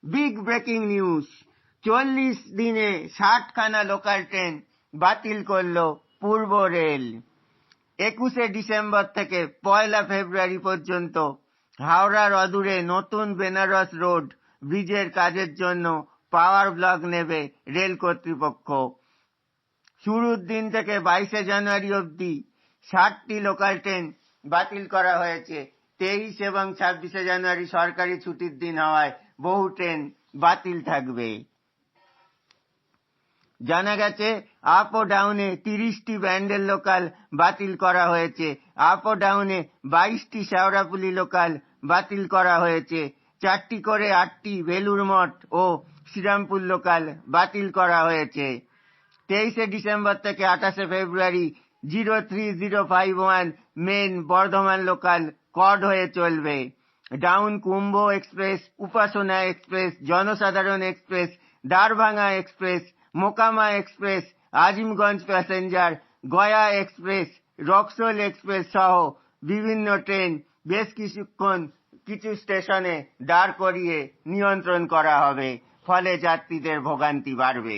Big breaking news, 40 দিনে 60 খানা local train বাতিল করল পূর্ব রেল। 21শে ডিসেম্বর থেকে 1 ফেব্রুয়ারি পর্যন্ত হাওড়ার অদূরে নতুন বেনারস রোড ব্রিজের কাজের জন্য পাওয়ার ব্লক নেবে রেল কর্তৃপক্ষ। শুরুর দিন থেকে 22শে জানুয়ারি অবধি 60টি লোকাল ট্রেন বাতিল করা হয়েছে। 23 এবং 26শে জানুয়ারি সরকারি ছুটির দিন হওয়ায় বহু ট্রেন বাতিল থাকবে। জানা গেছে আপ ও ডাউনে 30টি ব্যান্ডেল লোকাল বাতিল করা হয়েছে। আপ ও ডাউনে 22টি শেওড়াফুলি লোকাল বাতিল করা হয়েছে। 4টি করে 8টি বেলুর মঠ ও শ্রীরামপুর লোকাল বাতিল করা হয়েছে। 23শে ডিসেম্বর থেকে 28শে ফেব্রুয়ারি 03051 মেন বর্ধমান লোকাল কড হয়ে চলবে। ডাউন কুম্ভ এক্সপ্রেস, উপাসনা এক্সপ্রেস, জনসাধারণ express, Darbhanga express, Mokama express, Azimganj passenger, Gaya express, Raxaul express সহ বিভিন্ন ট্রেন বেশ কিছুক্ষণ কিছু স্টেশনে দাঁড় করিয়ে নিয়ন্ত্রণ করা হবে। ফলে যাত্রীদের ভোগান্তি বাড়বে।